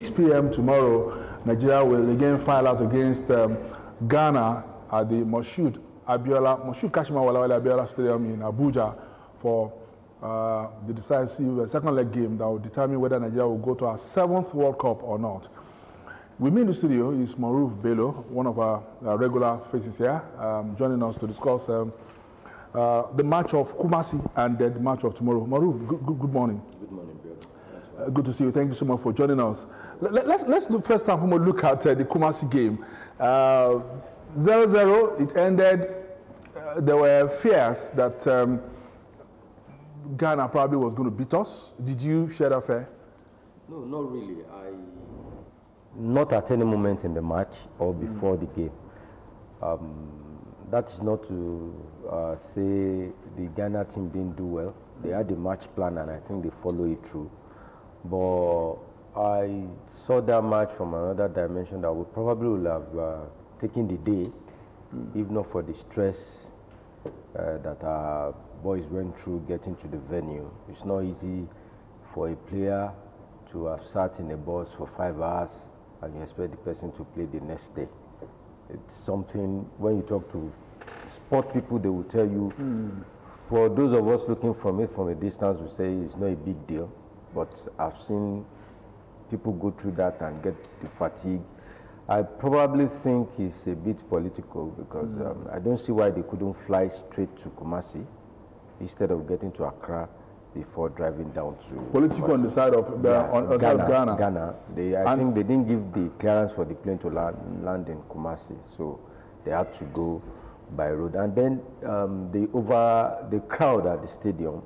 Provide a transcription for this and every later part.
6 p.m. tomorrow, Nigeria will again file out against Ghana at the Moshood Kashima Walawale Abiola Stadium in Abuja for the decisive second leg game that will determine whether Nigeria will go to our 7th World Cup or not. With me in the studio is Maruf Bello, one of our regular faces here, joining us to discuss the match of Kumasi and the match of tomorrow. Maruf, good morning. Good morning, Bill. Good to see you. Thank you so much for joining us. Let's look first time look at the Kumasi game. 0-0, it ended. There were fears that Ghana probably was going to beat us. Did you share that fear? No, not really. Not at any moment in the match or before the game. That is not to say the Ghana team didn't do well. They had a match plan and I think they follow it through. But I saw that match from another dimension that we probably would have taken the day, if not for the stress that our boys went through getting to the venue. It's not easy for a player to have sat in a bus for 5 hours and you expect the person to play the next day. It's something, when you talk to sport people, they will tell you, for those of us looking from it from a distance, we say it's not a big deal. But I've seen people go through that and get the fatigue. I probably think it's a bit political because I don't see why they couldn't fly straight to Kumasi instead of getting to Accra before driving down to political Kumasi. On the side of Ghana. Ghana. I think they didn't give the clearance for the plane to land in Kumasi, so they had to go by road. And then the crowd at the stadium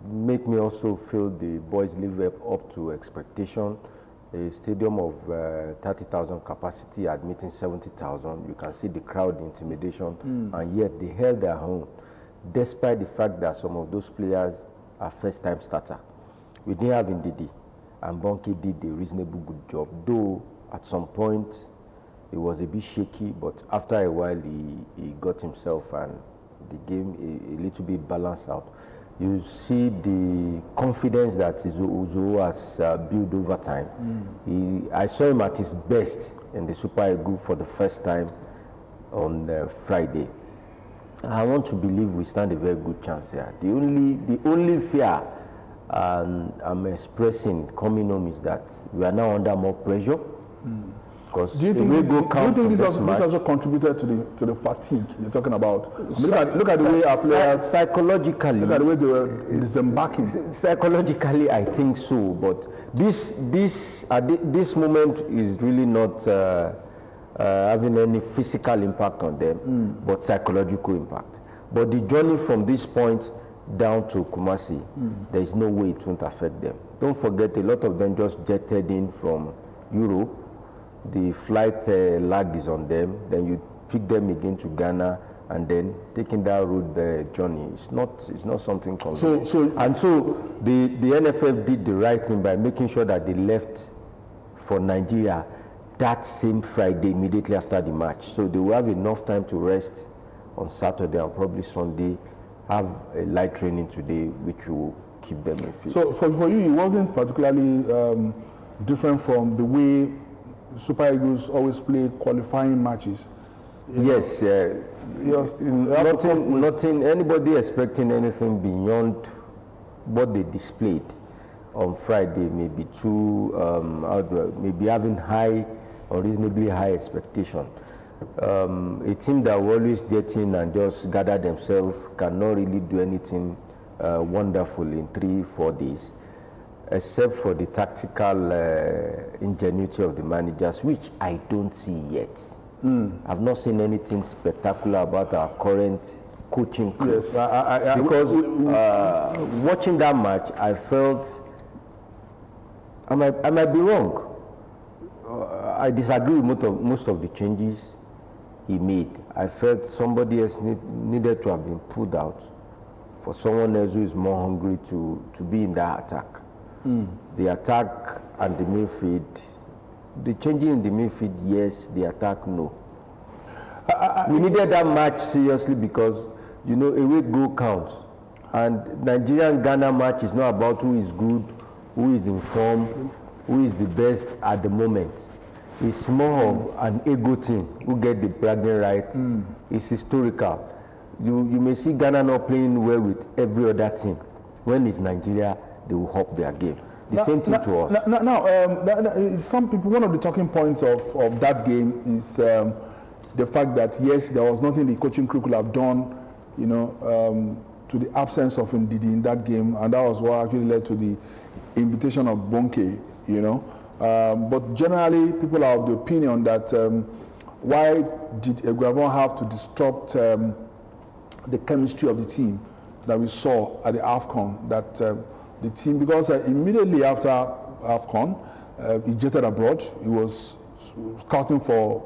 make me also feel the boys live up to expectation. A stadium of 30,000 capacity admitting 70,000. You can see the crowd intimidation, and yet they held their own, despite the fact that some of those players are first-time starter. We didn't have Ndidi, and Bonke did a reasonable good job, though at some point it was a bit shaky, but after a while he got himself and the game a little bit balanced out. You see the confidence that Uzo has built over time. I saw him at his best in the Super Eagles for the first time on Friday. I want to believe we stand a very good chance here. The only fear I'm expressing coming home is that we are now under more pressure. Do you think this also contributed to the fatigue you're talking about? I mean, look at the way our players psychologically. Look at the way they were disembarking. Psychologically, I think so. But this moment is really not having any physical impact on them, but psychological impact. But the journey from this point down to Kumasi, there is no way it won't affect them. Don't forget, a lot of them just jetted in from Europe. The flight lag is on them, then you pick them again to Ghana, and then taking that road journey. It's not something convenient. So the NFF did the right thing by making sure that they left for Nigeria that same Friday immediately after the match. So they will have enough time to rest on Saturday and probably Sunday, have a light training today, which will keep them in fit. So for you, it wasn't particularly different from the way Super Eagles always play qualifying matches. Yes, nothing. Anybody expecting anything beyond what they displayed on Friday may be maybe having high or reasonably high expectation. A team that will always get in and just gather themselves cannot really do anything wonderful in 3-4 days. Except for the tactical ingenuity of the managers, which I don't see yet. I've not seen anything spectacular about our current coaching crew. Yes, because watching that match, I felt I might be wrong. I disagree with most of the changes he made. I felt somebody else needed to have been pulled out for someone else who is more hungry to be in that attack. The attack and the midfield, the changing in the midfield, yes. The attack, no. We needed that match seriously because, away goal counts. And Nigerian-Ghana match is not about who is good, who is in form, who is the best at the moment. It's more of an ego team who get the bragging rights. It's historical. You may see Ghana not playing well with every other team. When it's Nigeria, they will up their game. The same thing to us. Now, some people, one of the talking points of that game is the fact that, yes, there was nothing the coaching crew could have done, you know, to the absence of Ndidi in that game, and that was what actually led to the invitation of Bonke, you know. But generally, people are of the opinion that why did Eguavoen have to disrupt the chemistry of the team that we saw at the AFCON, that the team, because immediately after AFCON, he jetted abroad. He was scouting for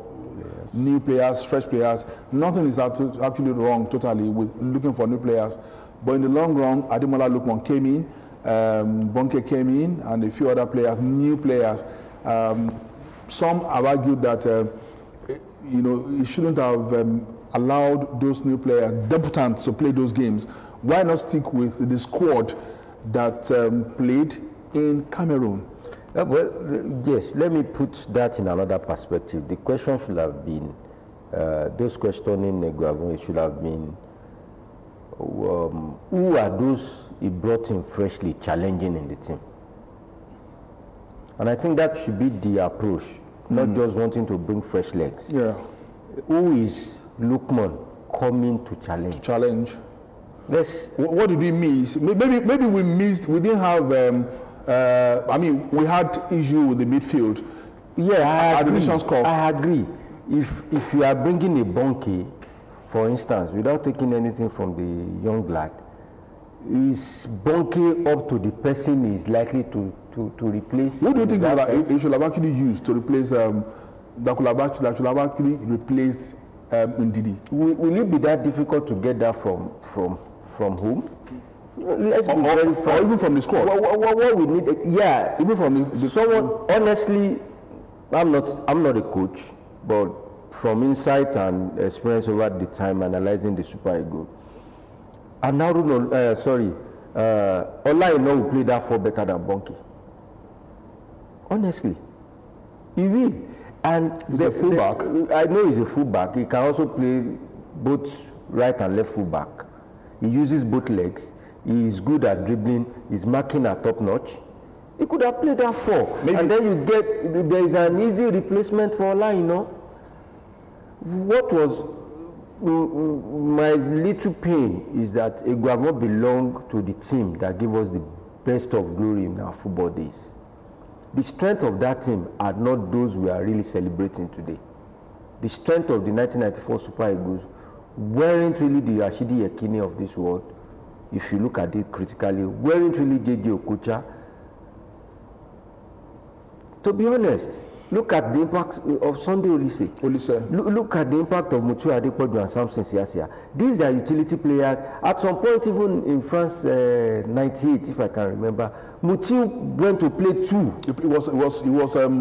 new players, fresh players. Nothing is actually wrong totally with looking for new players. But in the long run, Ademola Lookman came in, Bonke came in, and a few other players, new players. Some have argued that you know, he shouldn't have allowed those new players, debutants, to play those games. Why not stick with the squad that played in Cameroon? Well, yes, let me put that in another perspective. The question should have been, those questioning Eguavoen should have been, who are those he brought in freshly challenging in the team? And I think that should be the approach, not just wanting to bring fresh legs. Yeah. Who is Lookman coming to challenge? Challenge. Let's. What did we miss? Maybe we missed. We didn't have. I mean, we had issue with the midfield. Yeah, I agree. Cup. I agree. If you are bringing a Bonke, for instance, without taking anything from the young lad, is Bonke up to the person is likely to replace? What do you think he should have actually used to replace that should have actually replaced Ndidi? Will it be that difficult to get that from whom? Let's be very frank. Or even from the squad. What we need, yeah, even from the someone. Honestly, I'm not a coach, but from insight and experience over the time analyzing the Super Eagles, and now Olaino will play that for better than Bonke. Honestly, he will. And he's a fullback. I know he's a fullback. He can also play both right and left fullback. He uses both legs. He is good at dribbling. He's marking at top notch. He could have played that four. Maybe. And then you get, there is an easy replacement for Olaino. What was my little pain is that Eguavoen belonged to the team that gave us the best of glory in our football days. The strength of that team are not those we are really celebrating today. The strength of the 1994 Super Eagles weren't really the Rashidi Yekini of this world, if you look at it critically, weren't really Abeokuta. To be honest, look at the impact of Sunday Olise. Look at the impact of Mutu Adepoju and Samson Siasia. These are utility players. At some point, even in France, 98, if I can remember, Mutu went to play two. It was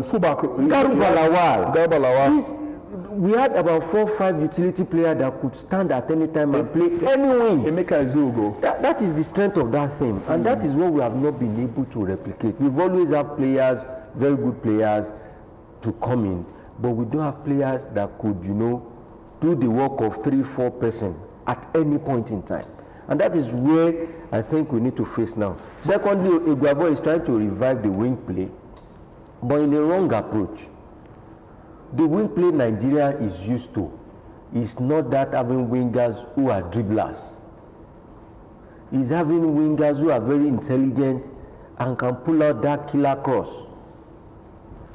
fullback. Garba Lawal. We had about 4 or 5 utility players that could stand at any time and play any wing. Emeka Ezeogo. That is the strength of that thing, and that is what we have not been able to replicate. We've always had players, very good players, to come in, but we don't have players that could, do the work of 3-4 person at any point in time. And that is where I think we need to face now. Secondly, Eguavoen is trying to revive the wing play, but in the wrong approach. The wing play Nigeria is used to is not that having wingers who are dribblers. It's having wingers who are very intelligent and can pull out that killer cross.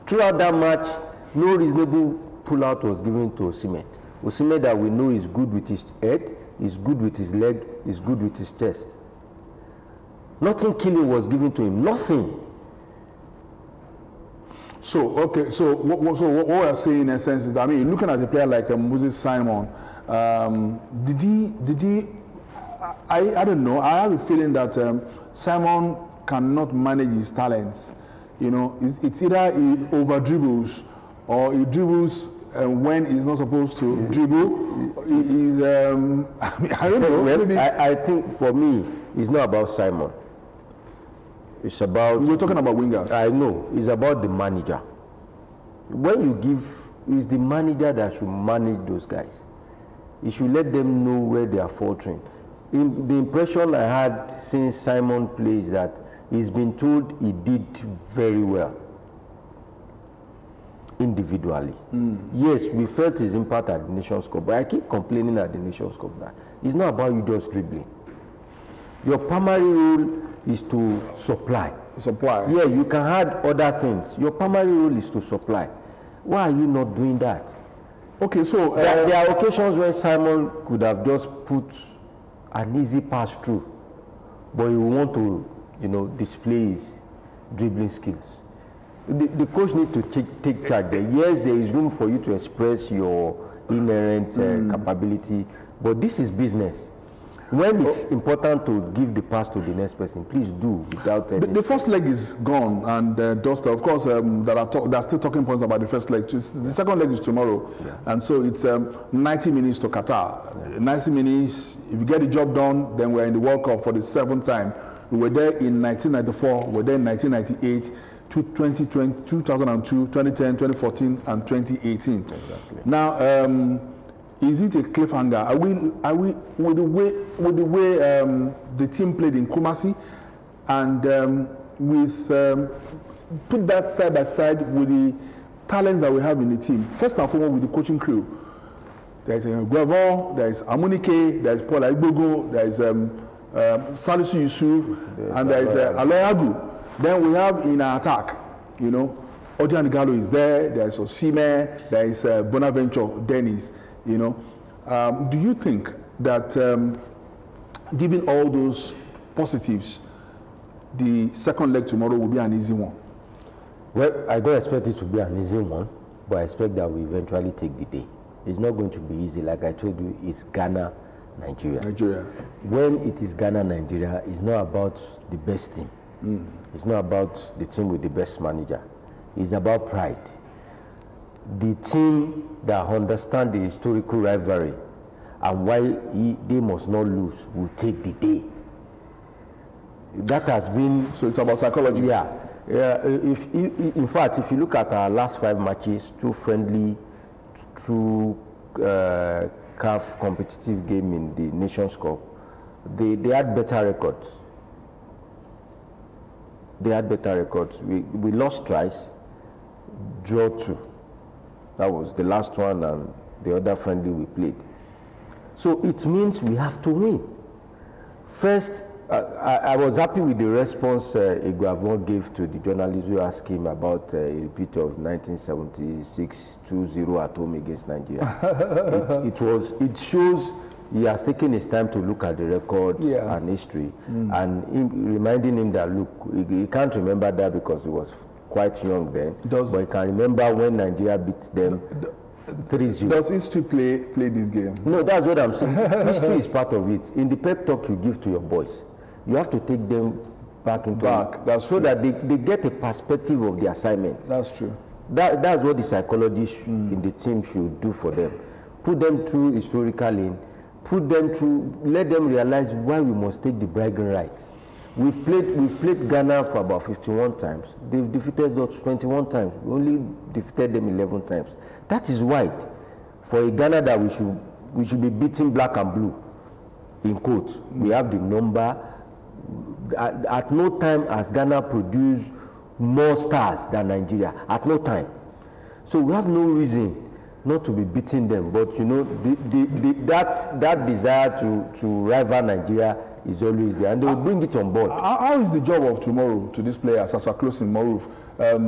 Throughout that match, no reasonable pull-out was given to Osimhen. Osimhen that we know is good with his head, is good with his leg, is good with his chest. Nothing killing was given to him, nothing. So what we're saying in a sense is that, I mean, looking at a player like Moses Simon, did he? I don't know. I have a feeling that Simon cannot manage his talents. It's either he over dribbles or he dribbles when he's not supposed to dribble. I don't know. Well, I think for me, it's not about Simon. It's about... We're talking about wingers. I know. It's about the manager. When you give, it's the manager that should manage those guys. He should let them know where they are faltering. The impression I had since Simon plays that he's been told he did very well individually. Yes, we felt his impact at the Nations Cup, but I keep complaining at the Nations Cup that it's not about you just dribbling. Your primary role is to supply. Supply. Yeah, you can add other things. Your primary role is to supply. Why are you not doing that? Okay, so there are occasions when Simon could have just put an easy pass through, but you want to, display his dribbling skills. The coach needs to take charge there. Yes, there is room for you to express your inherent capability, but this is business. When it's important to give the pass to the next person, please do without any... The first leg is gone and dusted. Of course, there are still talking points about the first leg. The second leg is tomorrow, and so it's 90 minutes to Qatar. 90 minutes. If you get the job done, then we're in the World Cup for the 7th time. We were there in 1994, we were there in 1998, 2020, 2002, 2010, 2014, and 2018. Exactly. Now, is it a cliffhanger? Are we with the way the team played in Kumasi, and put that side by side with the talents that we have in the team? First and foremost, with the coaching crew, there is Guavon, there is Amunike, there is Paul Aigbogo, there is Salisu Yusuf, and there is Aloyagu. Then we have in our attack, Odian Gallo is there. There is Osime, there is Bonaventure Dennis. Do you think that given all those positives, the second leg tomorrow will be an easy one? Well, I don't expect it to be an easy one, but I expect that we eventually take the day. It's not going to be easy. Like I told you, it's Ghana, Nigeria. When it is Ghana, Nigeria, it's not about the best team. It's not about the team with the best manager. It's about pride. The team that understand the historical rivalry and why they must not lose will take the day. That has been... So it's about psychology. Yeah. In fact, if you look at our last 5 matches, 2 friendly, 2 CAF competitive game in the Nations Cup, they had better records. We lost twice, draw 2. That was the last one and the other friendly we played. So it means we have to win. First, I was happy with the response Iguavon gave to the journalist who asked him about a repeat of 1976 2-0 at home against Nigeria. It shows he has taken his time to look at the records and history, and reminding him that, look, he can't remember that because he was quite young then, but he can remember when Nigeria beat them 3-0. Does history play this game? No, that's what I'm saying. History is part of it. In the pep talk you give to your boys, you have to take them back into it, so that they get a perspective of the assignment. That's true. That's what the psychologists in the team should do for them. Put them through historical lane, let them realize why we must take the bragging rights. We've played Ghana for about 51 times. They've defeated us 21 times. We only defeated them 11 times. That is wide for a Ghana that we should be beating black and blue. In quotes, we have the number. At no time has Ghana produced more stars than Nigeria. At no time. So we have no reason not to be beating them. But that desire to rival Nigeria is always there, and they will bring it on board. How is the job of tomorrow to these players as we're closing, Maruf? A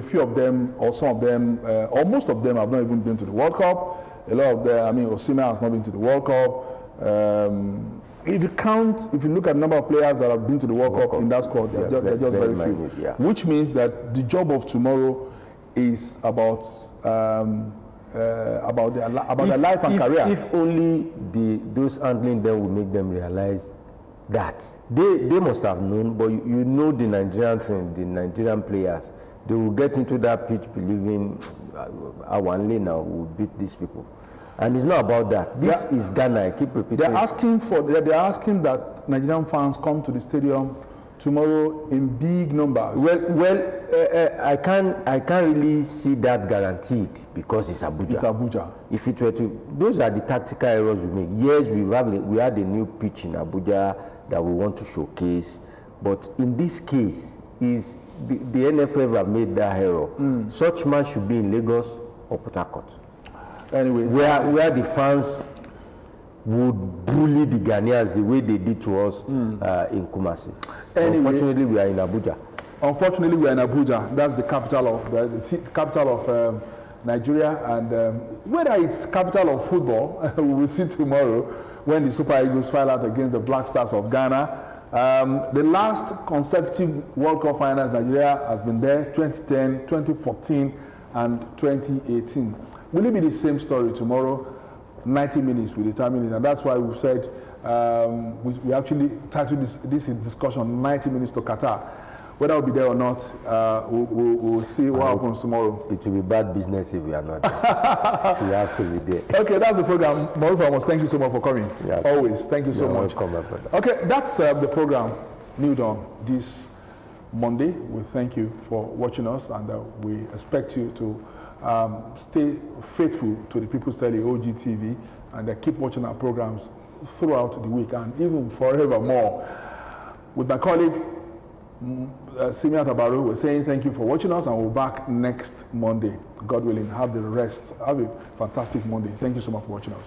few of them, or some of them, or most of them have not even been to the World Cup. A lot of them, Osime has not been to the World Cup. If you look at the number of players that have been to the World Cup in that squad, they're just very few. Which means that the job of tomorrow is about their life and career. If only those handling them will make them realize that they must have known, but the Nigerian thing, the Nigerian players, they will get into that pitch believing our lane now will beat these people, and it's not about that. This is Ghana. I keep repeating. They're asking that Nigerian fans come to the stadium tomorrow in big numbers? I can't really see that guaranteed because it's Abuja. It's Abuja. If it were to, those are the tactical errors we make. Yes, we had a new pitch in Abuja that we want to showcase, but in this case, is the NFF have made that error. Such match should be in Lagos or Port Harcourt. Anyway, where the fans would bully the Ghanaians the way they did to us in Kumasi. Anyway, unfortunately, we are in Abuja. Unfortunately, we are in Abuja. That's the capital of the capital of Nigeria, and whether it's capital of football, we will see tomorrow when the Super Eagles file out against the Black Stars of Ghana. The last consecutive World Cup finals Nigeria has been there: 2010, 2014, and 2018. Will it be the same story tomorrow? 90 minutes will determine it, and that's why we've said we actually titled this discussion 90 minutes to Qatar. Whether I'll be there or not, we'll see what happens tomorrow. It will be bad business if we are not there. We have to be there. Okay, that's the program. Maurice, thank you so much for coming. Yeah. Always, thank you so much. Welcome, my brother. Okay, that's the program, New Dawn, this Monday. We thank you for watching us, and we expect you to stay faithful to the People's Tele OGTV, and keep watching our programs throughout the week and even forevermore. With my colleague, Simiat Abaru, we're saying thank you for watching us, and we'll be back next Monday. God willing, have a fantastic Monday. Thank you so much for watching us.